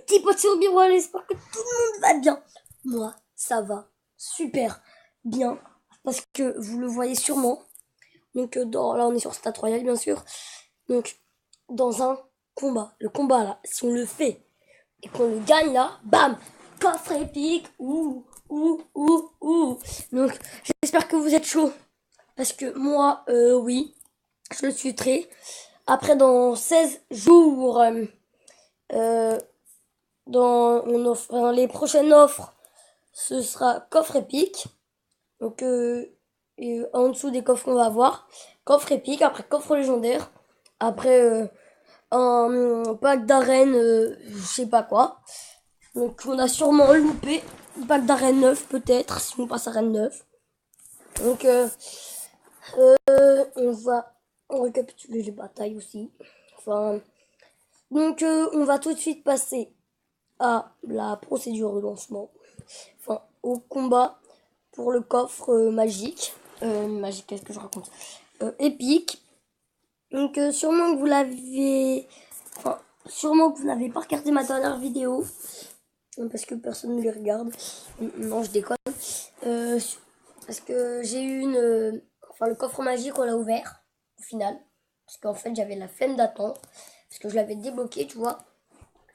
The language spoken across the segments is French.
petits potes sur Biroil, j'espère que tout le monde va bien. Moi, ça va super bien, parce que vous le voyez sûrement. Donc là, on est sur Stade Royal, bien sûr. Donc, dans un combat. Le combat, là, si on le fait et qu'on le gagne, là, bam, coffre épique, ouh. Donc, j'espère que vous êtes chaud. Parce que moi, oui, je le suis très. Après, dans 16 jours, dans les prochaines offres, ce sera coffre épique. Donc, et en dessous des coffres qu'on va avoir, coffre épique, après coffre légendaire, après un pack d'arène, je sais pas quoi. Donc, on a sûrement loupé un pack d'arène 9 peut-être, si on passe à arène 9. Donc, on va récapituler les batailles aussi. Enfin, donc, on va tout de suite passer à la procédure de lancement. Enfin, au combat pour le coffre magique. Magique, qu'est-ce que je raconte épique. Donc, sûrement que vous l'avez... Enfin, sûrement que vous n'avez pas regardé ma dernière vidéo. Parce que personne ne les regarde. Non, je déconne. Parce que j'ai eu une... Enfin, le coffre magique, on l'a ouvert, au final. Parce qu'en fait, j'avais la flemme d'attendre. Parce que je l'avais débloqué, tu vois.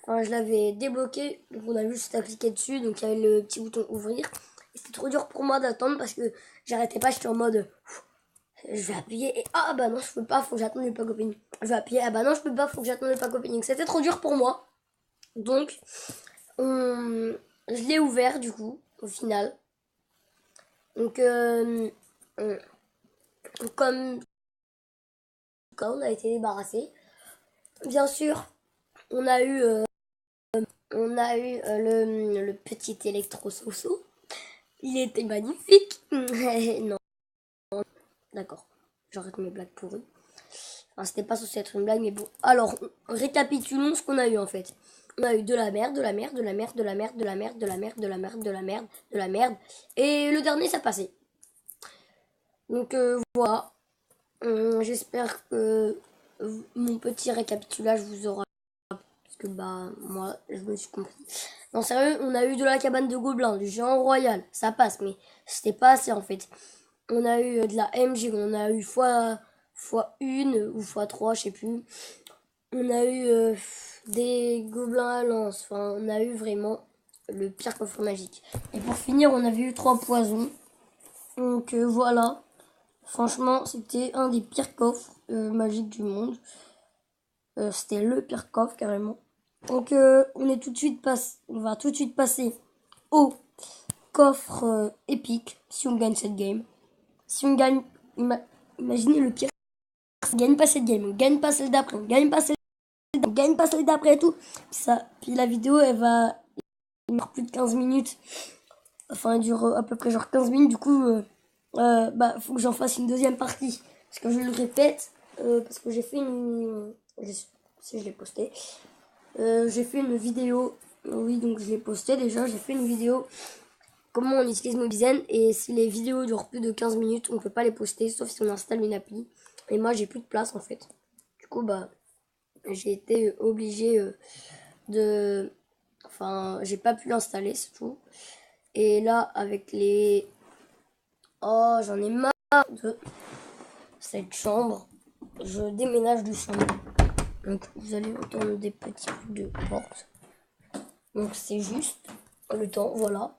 Enfin, je l'avais débloqué. Donc, on a juste à cliquer dessus. Donc, il y avait le petit bouton ouvrir. Et c'était trop dur pour moi d'attendre parce que j'arrêtais pas. J'étais en mode... Je vais appuyer et ah bah non je peux pas, faut que j'attende le pack opening. Je vais appuyer, ah bah non je peux pas, faut que j'attende le pack opening. C'était trop dur pour moi. Donc je l'ai ouvert du coup au final. Donc comme quand on a été débarrassé, bien sûr on a eu le petit électro-soso. Il était magnifique. Non, d'accord, j'arrête mes blagues pourries. Enfin, c'était pas censé être une blague, mais bon. Alors, récapitulons ce qu'on a eu en fait. On a eu de la merde, de la merde, de la merde, de la merde, de la merde, de la merde, de la merde, de la merde, de la merde. Et le dernier, ça passait. Donc voilà. J'espère que mon petit récapitulage vous aura... Parce que bah, moi, je me suis compris. Non, sérieux, on a eu de la cabane de gobelins, du géant royal. Ça passe, mais c'était pas assez en fait. On a eu de la MG, on a eu fois 1 ou fois 3, je sais plus. On a eu des gobelins à lance. Enfin, on a eu vraiment le pire coffre magique. Et pour finir, on avait eu 3 poisons. Donc voilà. Franchement, c'était un des pires coffres magiques du monde. C'était le pire coffre carrément. Donc on va tout de suite passer au coffre épique si on gagne cette game. Si on gagne, imaginez le pire. On gagne pas cette game, on gagne pas celle d'après, on gagne pas celle d'après et tout. Puis la vidéo, il dure plus de 15 minutes. Enfin, elle dure à peu près genre 15 minutes. Du coup, bah, faut que j'en fasse une deuxième partie. Parce que je le répète, parce que j'ai fait une... Si je l'ai posté. J'ai fait une vidéo. Oui, donc je l'ai posté déjà. J'ai fait une vidéo comment on utilise Mobizen. Et si les vidéos durent plus de 15 minutes, on peut pas les poster, sauf si on installe une appli. Et moi, j'ai plus de place en fait. Du coup, bah, j'ai été obligée de... Enfin, j'ai pas pu l'installer, c'est tout. Et là, avec les... Oh, j'en ai marre de cette chambre. Je déménage de chambre. Donc, vous allez entendre des petits coups de porte. Donc, c'est juste le temps, voilà.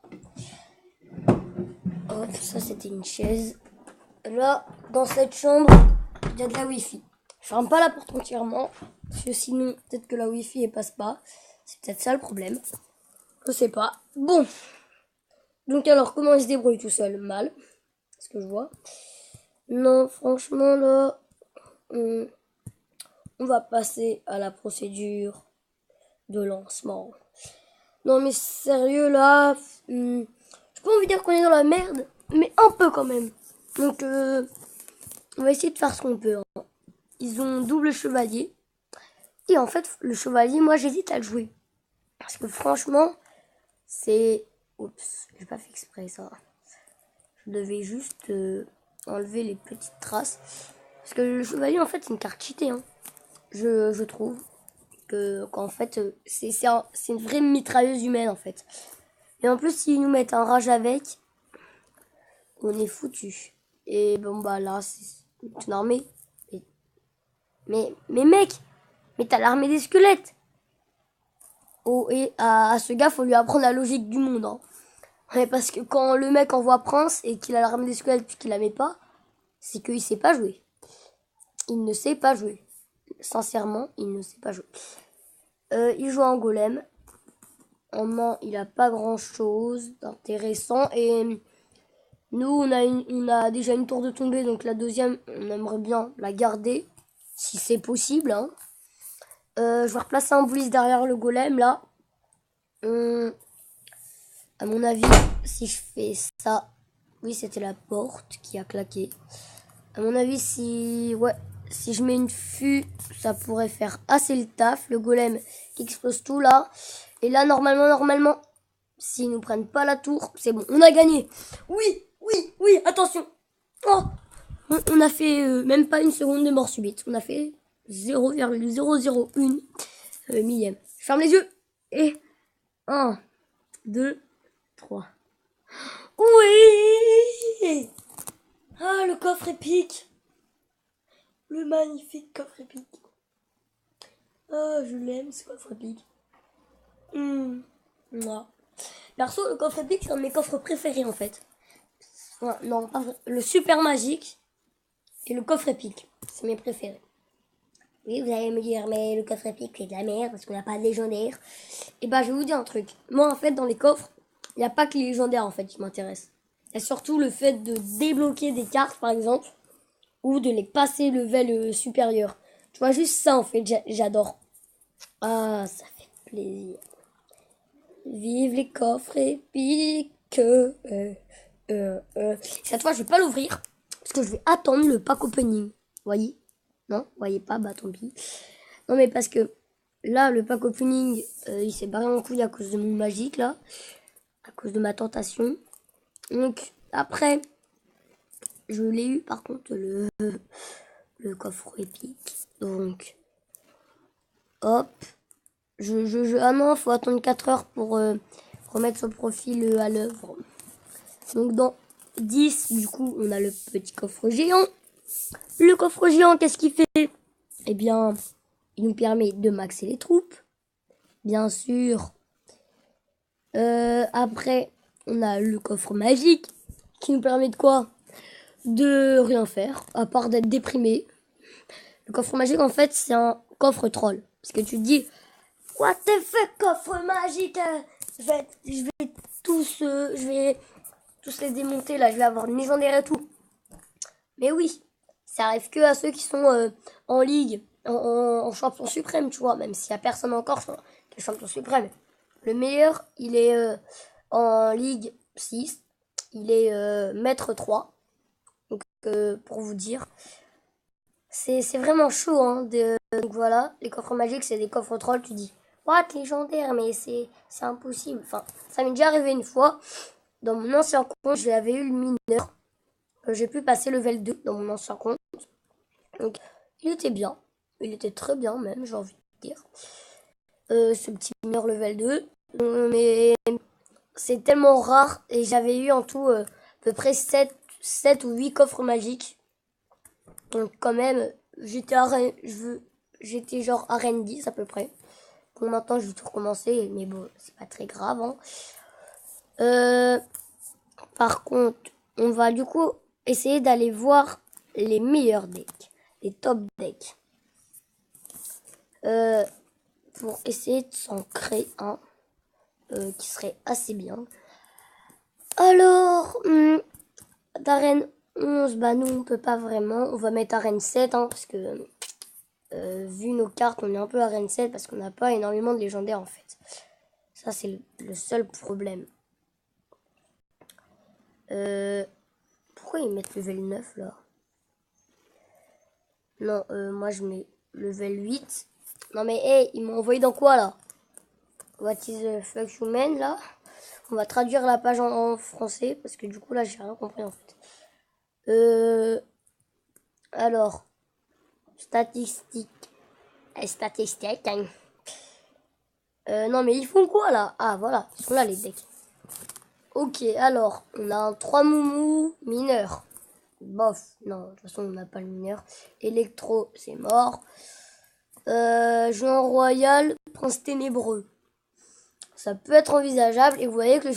Hop, ça, c'était une chaise. Là, dans cette chambre, il y a de la Wi-Fi. Je ferme pas la porte entièrement, parce que sinon, peut-être que la Wi-Fi, elle passe pas. C'est peut-être ça le problème. Je sais pas. Bon. Donc alors, comment il se débrouille tout seul? Mal. Ce que je vois. Non, franchement, là, on va passer à la procédure de lancement. Non, mais sérieux, là, j'ai pas envie de dire qu'on est dans la merde, mais un peu quand même. Donc, on va essayer de faire ce qu'on peut. Hein. Ils ont double chevalier. Et en fait, le chevalier, moi, j'hésite à le jouer. Parce que franchement, c'est... Oups, j'ai pas fait exprès ça. Je devais juste enlever les petites traces. Parce que le chevalier, en fait, c'est une carte cheatée. Hein. Je trouve. qu'en fait, c'est une vraie mitrailleuse humaine, en fait. Et en plus, s'ils nous mettent un rage avec, on est foutu. Et bon, bah là, c'est une armée. Mais mec, mais t'as l'armée des squelettes. Oh, et à ce gars, faut lui apprendre la logique du monde. Hein. Ouais, parce que quand le mec envoie Prince et qu'il a l'armée des squelettes puis qu'il la met pas, c'est qu'il sait pas jouer. Il ne sait pas jouer. Sincèrement, il ne sait pas jouer. Il joue en golem. En main, il a pas grand chose d'intéressant. Et nous, on a déjà une tour de tombée. Donc la deuxième, on aimerait bien la garder. Si c'est possible. Hein. Je vais replacer un boulis derrière le golem là. À mon avis, si je fais ça. Oui, c'était la porte qui a claqué. À mon avis, si je mets une fût, ça pourrait faire assez le taf. Le golem qui explose tout là. Et là, normalement, s'ils nous prennent pas la tour, c'est bon. On a gagné. Oui, attention. Oh, on a fait même pas une seconde de mort subite. On a fait 0,001 millième. Je ferme les yeux. Et 1, 2, 3. Oui! Ah, le coffre épique. Le magnifique coffre épique. Ah, je l'aime ce coffre épique. Moi. Perso, le coffre épique, c'est un de mes coffres préférés en fait. Ouais, non, pas vrai. Le super magique et le coffre épique. C'est mes préférés. Oui, vous allez me dire, mais le coffre épique, c'est de la merde parce qu'on n'a pas de légendaire. Et bah, je vais vous dire un truc. Moi, en fait, dans les coffres, il n'y a pas que les légendaires en fait qui m'intéressent. Il y a surtout le fait de débloquer des cartes, par exemple, ou de les passer level supérieur. Tu vois, juste ça, en fait, j'adore. Ah, ça fait plaisir. Vive les coffres épiques. Cette fois, je vais pas l'ouvrir. Parce que je vais attendre le pack opening. Voyez? Non? Voyez pas? Bah, tant pis. Non, mais parce que là, le pack opening, il s'est barré en couille à cause de mon magique, là. À cause de ma tentation. Donc, après, je l'ai eu, par contre, le coffre épique. Donc, hop. Ah non, faut attendre 4 heures pour remettre son profil à l'œuvre. Donc dans 10, du coup, on a le petit coffre géant. Le coffre géant, qu'est-ce qu'il fait? Eh bien, il nous permet de maxer les troupes. Bien sûr. Après, on a le coffre magique qui nous permet de quoi? De rien faire, à part d'être déprimé. Le coffre magique, en fait, c'est un coffre troll. Parce que tu te dis, what the fuck, coffre magique? Je vais tous les démonter là, je vais avoir une légendaire et tout. Mais oui, ça arrive que à ceux qui sont en ligue, en champion suprême, tu vois, même s'il n'y a personne encore qui est champion suprême. Le meilleur, il est en ligue 6, il est maître 3. Donc pour vous dire, c'est vraiment chaud. Hein, donc voilà, les coffres magiques, c'est des coffres trolls, tu dis, what, légendaire, mais c'est impossible. Enfin, ça m'est déjà arrivé une fois. Dans mon ancien compte, j'avais eu le mineur. J'ai pu passer level 2 dans mon ancien compte. Donc, il était bien. Il était très bien même, j'ai envie de dire. Ce petit mineur level 2. Mais c'est tellement rare. Et j'avais eu en tout à peu près 7 ou 8 coffres magiques. Donc quand même, j'étais genre arène 10 à peu près. Bon, maintenant, je vais tout recommencer. Mais bon, c'est pas très grave. Hein. Par contre, on va du coup essayer d'aller voir les meilleurs decks, les top decks. Pour essayer de s'en créer un qui serait assez bien. Alors, d'arène 11, bah nous on peut pas vraiment. On va mettre arène 7 hein, parce que vu nos cartes, on est un peu arène 7 parce qu'on n'a pas énormément de légendaires en fait. Ça c'est le seul problème. Pourquoi ils mettent level 9 là? Non, moi je mets level 8. Non mais hey, ils m'ont envoyé dans quoi là? What is the fuck human là? On va traduire la page en français parce que du coup là j'ai rien compris en fait. Alors, statistiques. Statistiques. Hein. Non, mais ils font quoi, là? Ah, voilà, ils sont là, les decks. Ok, alors, on a un 3 moumou mineur. Bof, non, de toute façon, on n'a pas le mineur. Électro, c'est mort. Joueur royal, prince ténébreux. Ça peut être envisageable, et vous voyez que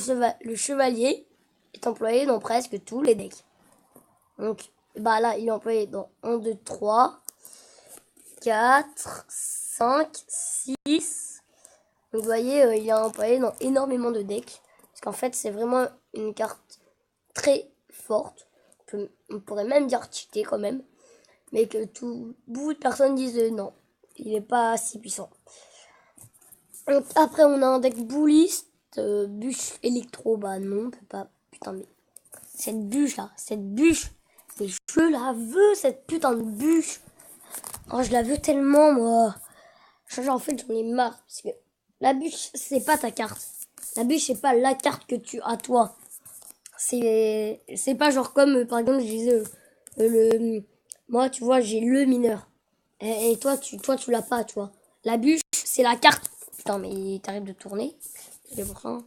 le chevalier est employé dans presque tous les decks. Donc, bah là, il est employé dans 1, 2, 3, 4, 5, 6. Donc, vous voyez, il est employé dans énormément de decks. Parce qu'en fait, c'est vraiment une carte très forte. On pourrait même dire cheaté quand même. Mais que beaucoup de personnes disent non, il n'est pas si puissant. Donc, après, on a un deck bouliste, bûche électro. Bah non, on peut pas. Putain, mais cette bûche là, mais je la veux, cette putain de bûche. Oh, je la veux tellement, moi. En fait, j'en ai marre. Parce que la bûche, c'est pas ta carte. La bûche, c'est pas la carte que tu as, toi. C'est pas genre comme, par exemple, je disais, moi, tu vois, j'ai le mineur. Et toi, tu l'as pas, toi. La bûche, c'est la carte. Putain, mais t'arrêtes de tourner. C'est pour ça.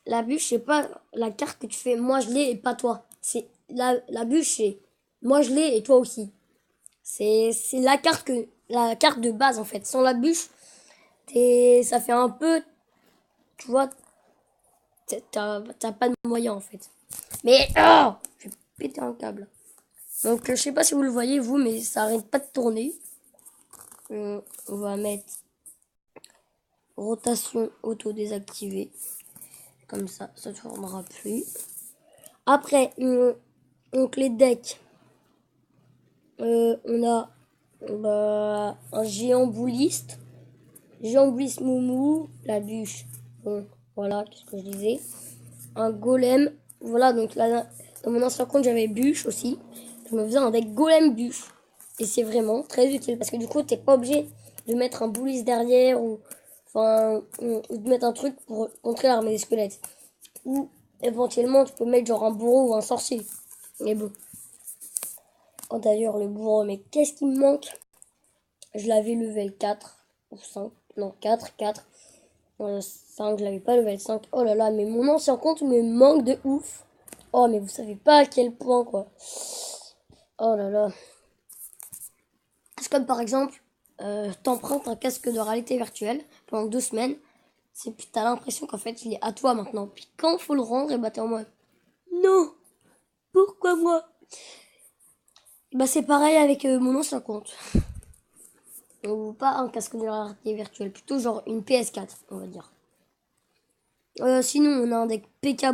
La bûche, c'est pas la carte que tu fais, moi je l'ai et pas toi. C'est la bûche, c'est moi je l'ai et toi aussi. C'est la carte de base en fait. Sans la bûche, ça fait un peu, tu vois, t'as pas de moyen en fait. Mais je vais péter un câble. Donc je sais pas si vous le voyez vous, mais ça arrête pas de tourner. On va mettre rotation auto désactivée. Comme ça ne tournera plus. Après, donc les decks. On a un géant bouliste. Géant bouliste moumou. La bûche. Bon, voilà, qu'est-ce que je disais. Un golem. Voilà, donc là, dans mon ancien compte, j'avais bûche aussi. Je me faisais un deck golem bûche. Et c'est vraiment très utile. Parce que du coup, t'es pas obligé de mettre un bouliste derrière. Ou de mettre un truc pour contrer l'armée des squelettes. Ou éventuellement, tu peux mettre genre un bourreau ou un sorcier. Mais bon. Oh, d'ailleurs, le bourreau, mais qu'est-ce qui me manque? Je l'avais level 4 ou 5. Non, 4. 5, je l'avais pas level 5. Oh là là, mais mon ancien compte me manque de ouf. Oh, mais vous savez pas à quel point, quoi. Oh là là. C'est comme par exemple, t'empruntes un casque de réalité virtuelle pendant 2 semaines. T'as l'impression qu'en fait, il est à toi maintenant. Puis quand faut le rendre, et bah t'es en mode non, pourquoi moi? Bah c'est pareil avec mon ancien compte. Ou pas un casque de réalité virtuelle, plutôt genre une PS4, on va dire. Sinon, on a un deck PK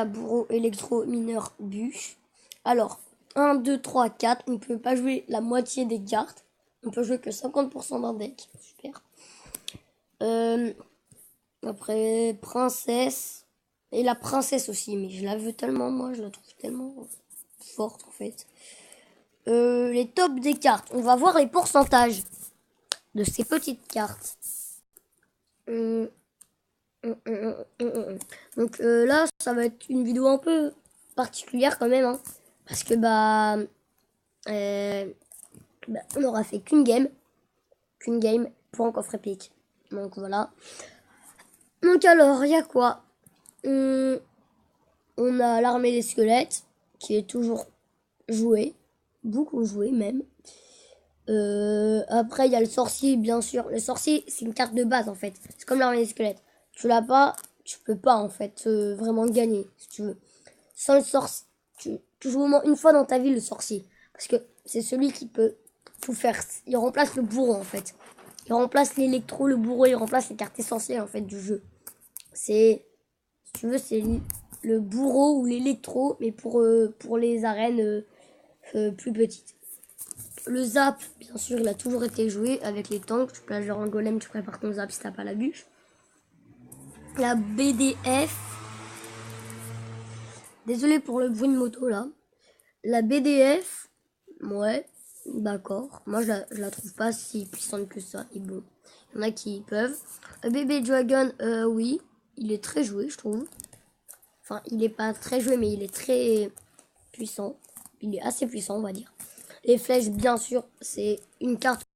bourreau, électro, mineur, bûche. Alors, 1, 2, 3, 4. On ne peut pas jouer la moitié des cartes. On peut jouer que 50% d'un deck. Super. Après, princesse. Et la princesse aussi. Mais je la veux tellement, moi. Je la trouve tellement forte, en fait. Les tops des cartes. On va voir les pourcentages de ces petites cartes. Donc là, ça va être une vidéo un peu particulière quand même. Hein, parce que on aura fait qu'une game pour un coffre épique. Donc voilà. Donc alors, il y a quoi? On a l'armée des squelettes qui est toujours jouée. Beaucoup jouée même. Après, il y a le sorcier, bien sûr. Le sorcier, c'est une carte de base, en fait. C'est comme l'armée des squelettes. Tu l'as pas, tu peux pas, en fait, vraiment gagner, si tu veux. Sans le sorcier, tu joues au moins une fois dans ta vie le sorcier. Parce que c'est celui qui peut tout faire. Il remplace le bourreau, en fait. Il remplace l'électro, le bourreau, il remplace les cartes essentielles, en fait, du jeu. Si tu veux, c'est le bourreau ou l'électro, mais pour les arènes plus petites. Le zap, bien sûr, il a toujours été joué avec les tanks. Tu places genre un golem, tu prépares ton zap si t'as pas la bûche. La BDF. Désolé pour le bruit de moto là. La BDF, ouais, d'accord. Moi je la trouve pas si puissante que ça. Et bon, il y en a qui peuvent. Bébé Dragon, oui, il est très joué, je trouve. Enfin, il est pas très joué, mais il est très puissant. Il est assez puissant, on va dire. Les flèches, bien sûr, c'est une carte